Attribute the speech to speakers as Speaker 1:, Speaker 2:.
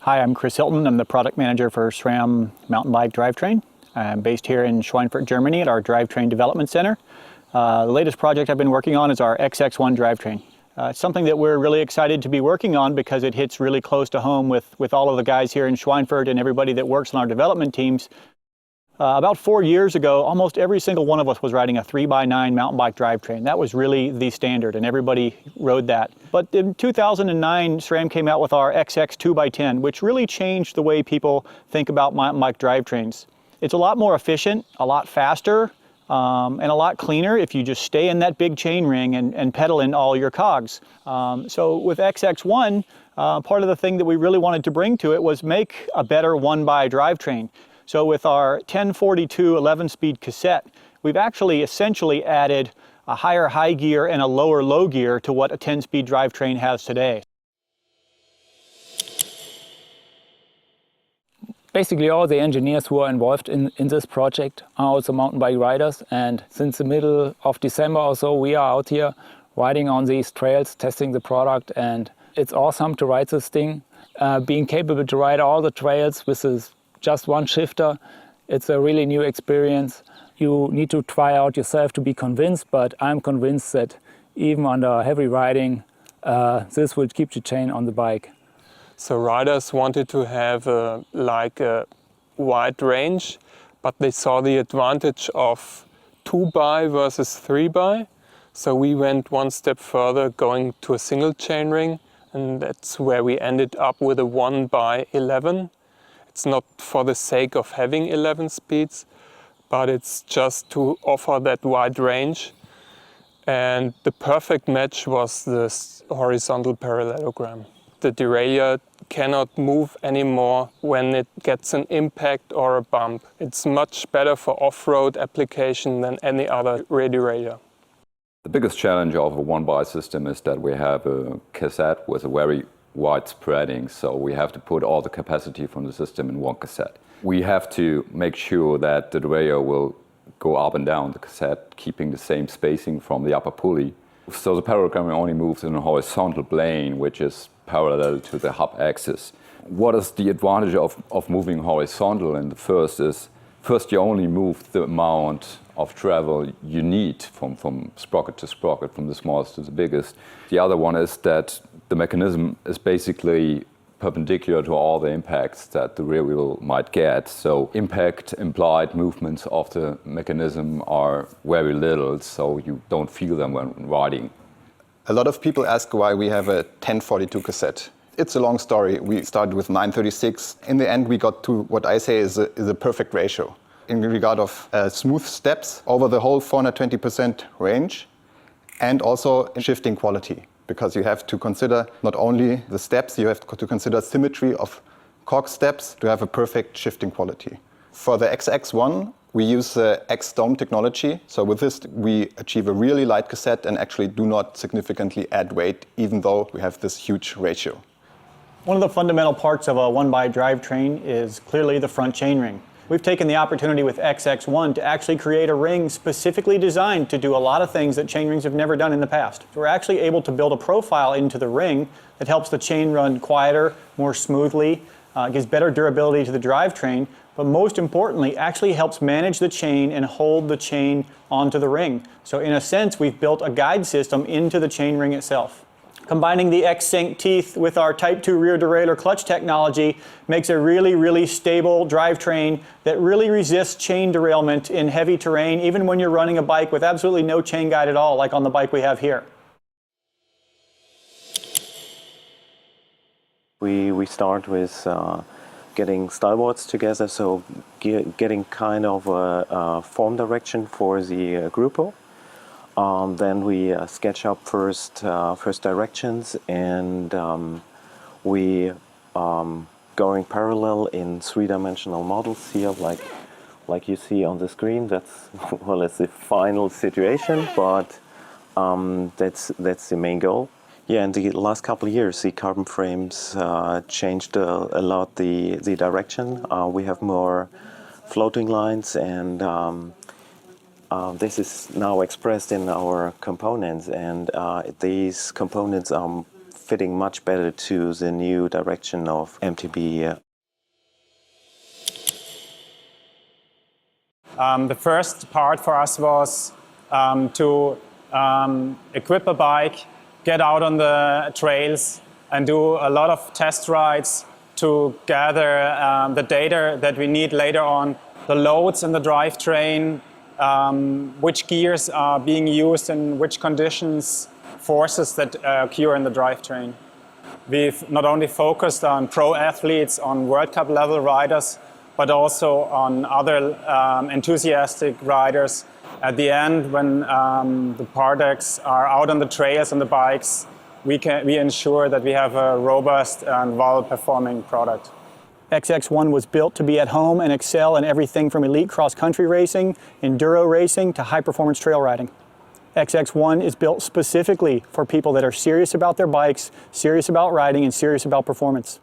Speaker 1: Hi, I'm Chris Hilton. I'm the product manager for SRAM mountain bike drivetrain. I'm based here in Schweinfurt, Germany at our drivetrain development center. The latest project I've been working on is our XX1 drivetrain. It's something that we're really excited to be working on because it hits really close to home with all of the guys here in Schweinfurt and everybody that works on our development teams. About 4 years ago, almost every single one of us was riding a 3x9 mountain bike drivetrain. That was really the standard, and everybody rode that. But in 2009, SRAM came out with our XX 2x10, which really changed the way people think about mountain bike drivetrains. It's a lot more efficient, a lot faster, and a lot cleaner if you just stay in that big chain ring and pedal in all your cogs. So with XX1, part of the thing that we really wanted to bring to it was make a better one-by drivetrain. So with our 1042 11-speed cassette, we've actually essentially added a higher high gear and a lower low gear to what a 10-speed drivetrain has today.
Speaker 2: Basically all the engineers who are involved in this project are also mountain bike riders, and since the middle of December or so we are out here riding on these trails, testing the product, and it's awesome to ride this thing. Being capable to ride all the trails with just one shifter, it's a really new experience. You need to try out yourself to be convinced, but I'm convinced that even under heavy riding, this will keep the chain on the bike.
Speaker 3: So riders wanted to have a wide range, but they saw the advantage of 2x versus 3x. So we went one step further, going to a single chain ring, and that's where we ended up with a 1x11. It's not for the sake of having 11 speeds, but it's just to offer that wide range. And the perfect match was this horizontal parallelogram. The derailleur cannot move anymore when it gets an impact or a bump. It's much better for off-road application than any other rear derailleur.
Speaker 4: The biggest challenge of a one-by system is that we have a cassette with a very wide spreading, so we have to put all the capacity from the system in one cassette. We have to make sure that the derailleur will go up and down the cassette, keeping the same spacing from the upper pulley. So the parallelogram only moves in a horizontal plane, which is parallel to the hub axis. What is the advantage of moving horizontal? And the first you only move the amount of travel you need from sprocket to sprocket, from the smallest to the biggest. The other one is that the mechanism is basically perpendicular to all the impacts that the rear wheel might get. So impact implied movements of the mechanism are very little, so you don't feel them when riding.
Speaker 5: A lot of people ask why we have a 1042 cassette. It's a long story. We started with 936. In the end, we got to what I say is a perfect ratio in regard of smooth steps over the whole 420% range, and also shifting quality, because you have to consider not only the steps, you have to consider symmetry of cog steps to have a perfect shifting quality. For the XX1, we use the X-Dome technology. So with this, we achieve a really light cassette and actually do not significantly add weight, even though we have this huge ratio.
Speaker 1: One of the fundamental parts of a one-by drivetrain is clearly the front chain ring. We've taken the opportunity with XX1 to actually create a ring specifically designed to do a lot of things that chain rings have never done in the past. So we're actually able to build a profile into the ring that helps the chain run quieter, more smoothly, gives better durability to the drivetrain, but most importantly, actually helps manage the chain and hold the chain onto the ring. So in a sense, we've built a guide system into the chain ring itself. Combining the X-Sync teeth with our Type 2 rear derailleur clutch technology makes a really, really stable drivetrain that really resists chain derailment in heavy terrain, even when you're running a bike with absolutely no chain guide at all, like on the bike we have here.
Speaker 6: We start with getting styleboards together, so getting kind of a form direction for the grupo. Then we sketch up first directions, and we going parallel in three-dimensional models here, like you see on the screen. That's well, it's the final situation, but that's the main goal. Yeah, in the last couple of years, the carbon frames changed a lot the direction. We have more floating lines, and this is now expressed in our components, and these components are fitting much better to the new direction of MTB.
Speaker 7: The first part for us was to equip a bike, get out on the trails and do a lot of test rides to gather the data that we need later on, the loads in the drivetrain, which gears are being used in which conditions, forces that occur in the drivetrain. We've not only focused on pro athletes, on World Cup level riders, but also on other enthusiastic riders. At the end, when the products are out on the trails and the bikes, we ensure that we have a robust and well-performing product.
Speaker 1: XX1 was built to be at home and excel in everything from elite cross-country racing, enduro racing, to high-performance trail riding. XX1 is built specifically for people that are serious about their bikes, serious about riding, and serious about performance.